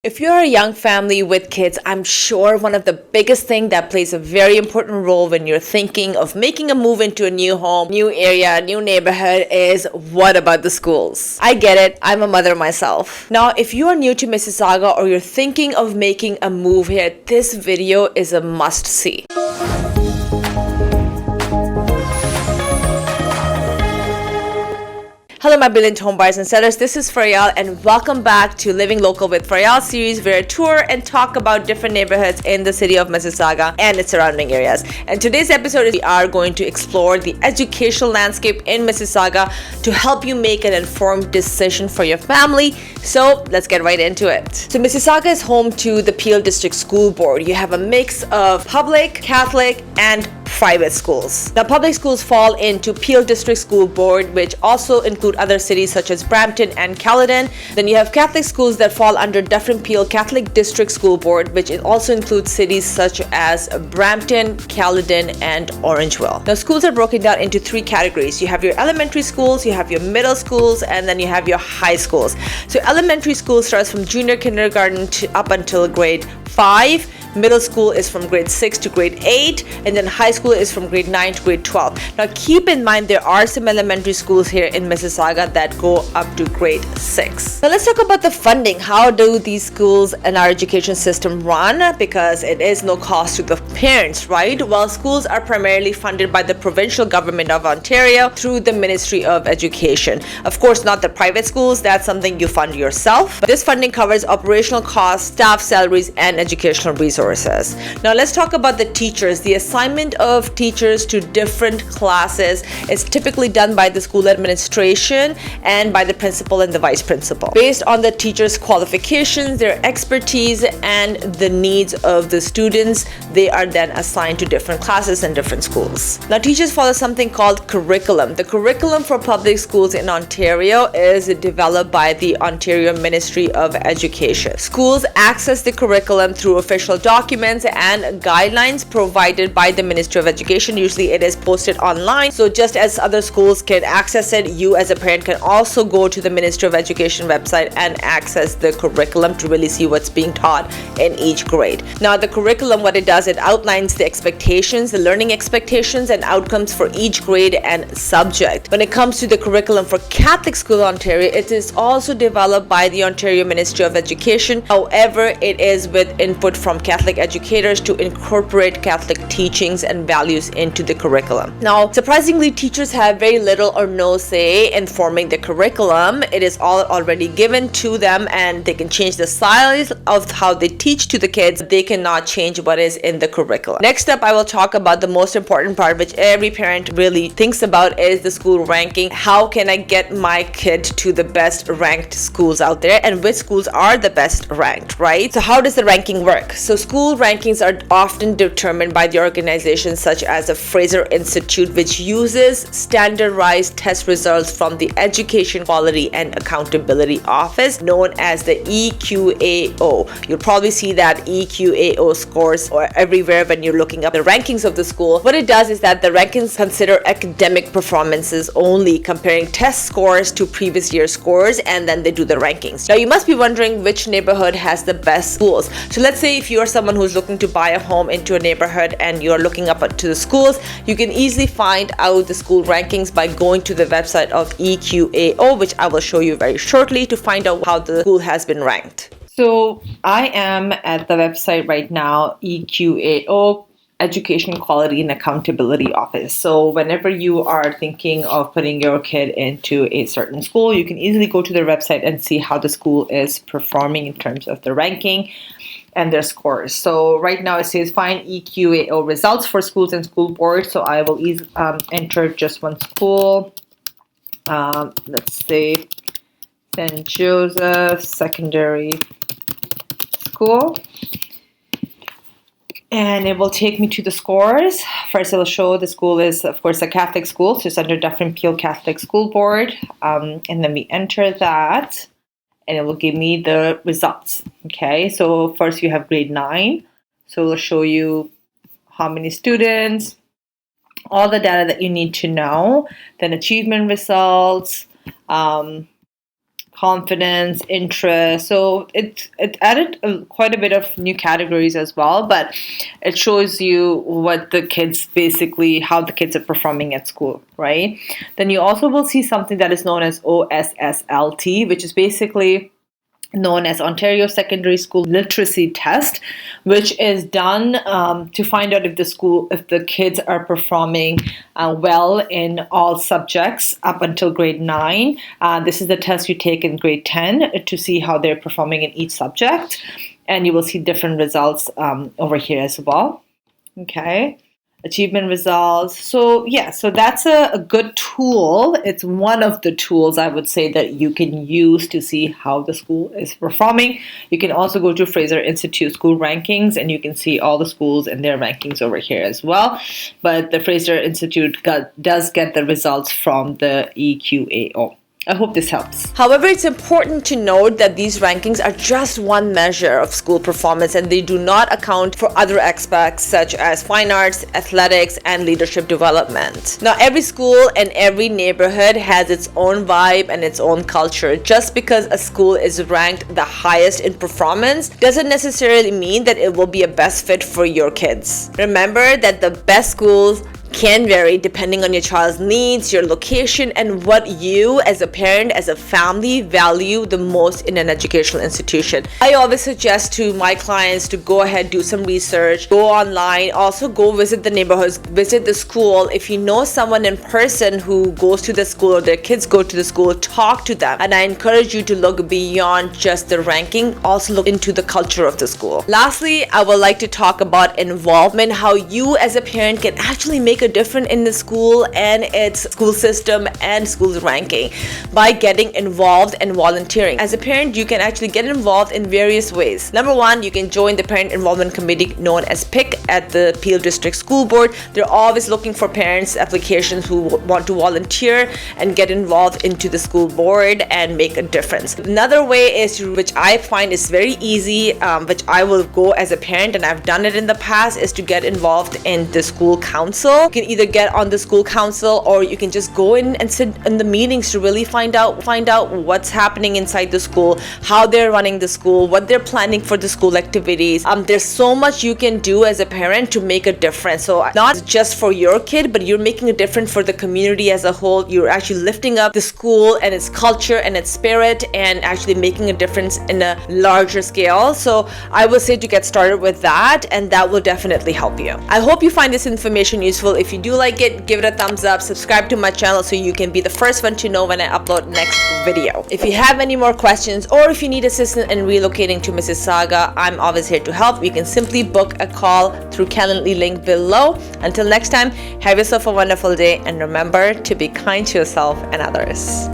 If you're a young family with kids, I'm sure one of the biggest things that plays a very important role when you're thinking of making a move into a new home, new area, new neighborhood is what about the schools? I get it. I'm a mother myself. Now, if you are new to Mississauga or you're thinking of making a move here, this video is a must see. Hello my brilliant home buyers and sellers, this is Faryal and welcome back to Living Local with Faryal series where I tour and talk about different neighborhoods in the city of Mississauga and its surrounding areas. And today's episode we are going to explore the educational landscape in Mississauga to help you make an informed decision for your family. So let's get right into it. So Mississauga is home to the Peel District School Board. You have a mix of public, Catholic, and private schools. Now, public schools fall into Peel District School Board, which also include other cities such as Brampton and Caledon. Then you have Catholic schools that fall under dufferin-peelcatholicdistrictschoolboard, School Board, which also includes cities such as Brampton, Caledon, and Orangeville. Now, schools are broken down into three categories. You have your elementary schools, you have your middle schools, and then you have your high schools. So elementary school starts from junior kindergarten up until grade 5. Middle school is from grade 6 to grade 8, and then high school is from grade 9 to grade 12. Now keep in mind there are some elementary schools here in Mississauga that go up to grade 6. Now let's talk about the funding. How do these schools and our education system run? Because it is no cost to the parents, right? Well, schools are primarily funded by the provincial government of Ontario through the Ministry of Education. Of course, not the private schools. That's something you fund yourself. But this funding covers operational costs, staff salaries, and educational resources. Now let's talk about the teachers. The assignment of teachers to different classes is typically done by the school administration and by the principal and the vice principal. Based on the teachers' qualifications, their expertise, and the needs of the students, they are then assigned to different classes and different schools. Now teachers follow something called curriculum. The curriculum for public schools in Ontario is developed by the Ontario Ministry of Education. Schools access the curriculum through official documents and guidelines provided by the Ministry of Education. Usually it is posted online. So just as other schools can access it, you as a parent can also go to the Ministry of Education website and access the curriculum to really see what's being taught in each grade. Now the curriculum, what it does, it outlines the expectations, the learning expectations and outcomes for each grade and subject. When it comes to the curriculum for Catholic School Ontario, it is also developed by the Ontario Ministry of Education. However, it is with input from Catholic educators to incorporate Catholic teachings and values into the curriculum. Now, surprisingly, teachers have very little or no say in forming the curriculum. It is all already given to them and they can change the styles of how they teach to the kids. They cannot change what is in the curriculum. Next up, I will talk about the most important part, which every parent really thinks about, is the school ranking. How can I get my kid to the best ranked schools out there, and which schools are the best ranked, right? So how does the ranking work? So school rankings are often determined by the organizations such as the Fraser Institute, which uses standardized test results from the Education Quality and Accountability Office, known as the EQAO. You'll probably see that EQAO scores or everywhere when you're looking up the rankings of the school. What it does is that the rankings consider academic performances only, comparing test scores to previous year scores, and then they do the rankings. Now you must be wondering which neighborhood has the best schools. So let's say if you are someone who's looking to buy a home into a neighborhood and you're looking up to the schools, you can easily find out the school rankings by going to the website of EQAO, which I will show you very shortly, to find out how the school has been ranked. So I am at the website right now, EQAO, Education Quality and Accountability Office. So whenever you are thinking of putting your kid into a certain school, you can easily go to their website and see how the school is performing in terms of the ranking and their scores. So right now it says find EQAO results for schools and school boards. So I will enter just one school. Let's say St. Joseph Secondary School. And it will take me to the scores. First, it will show the school is, of course, a Catholic school. So it's under dufferin-peelcatholicdistrictschoolboard School Board. And then we enter that. And it will give me the results. Okay, so first you have grade 9. So it will show you how many students, all the data that you need to know. Then achievement results, confidence, interest. So it added quite a bit of new categories as well, but it shows you what the kids basically, how the kids are performing at school, right? Then you also will see something that is known as OSSLT, which is basically known as Ontario Secondary School Literacy Test, which is done to find out if the kids are performing well in all subjects up until grade 9. This is the test you take in grade 10 to see how they're performing in each subject, and you will see different results over here as well. Okay. Achievement results. So that's a good tool. It's one of the tools I would say that you can use to see how the school is performing. You can also go to Fraser Institute school rankings and you can see all the schools and their rankings over here as well. But the Fraser Institute does get the results from the EQAO. I hope this helps. However, it's important to note that these rankings are just one measure of school performance and they do not account for other aspects such as fine arts, athletics, and leadership development. Now, every school and every neighborhood has its own vibe and its own culture. Just because a school is ranked the highest in performance doesn't necessarily mean that it will be a best fit for your kids. Remember that the best schools can vary depending on your child's needs, your location, and what you as a parent, as a family, value the most in an educational institution. I always suggest to my clients to go ahead, do some research, go online, also go visit the neighborhoods, visit the school. If you know someone in person who goes to the school or their kids go to the school, talk to them. And I encourage you to look beyond just the ranking, also look into the culture of the school. Lastly, I would like to talk about involvement, how you as a parent can actually make a difference in the school and its school system and school's ranking by getting involved and volunteering. As a parent, you can actually get involved in various ways. Number one, you can join the parent involvement committee known as PIC at the Peel District School Board. They're always looking for parents applications who want to volunteer and get involved into the school board and make a difference. Another way is, which I find is very easy, which I will go as a parent and I've done it in the past, is to get involved in the school council. You can either get on the school council or you can just go in and sit in the meetings to really find out what's happening inside the school, how they're running the school, what they're planning for the school activities. There's so much you can do as a parent to make a difference. So not just for your kid, but you're making a difference for the community as a whole. You're actually lifting up the school and its culture and its spirit and actually making a difference in a larger scale. So I would say to get started with that, and that will definitely help you. I hope you find this information useful. If you do like it, give it a thumbs up, subscribe to my channel so you can be the first one to know when I upload next video. If you have any more questions or if you need assistance in relocating to Mississauga, I'm always here to help. You can simply book a call through Calendly link below. Until next time, have yourself a wonderful day and remember to be kind to yourself and others.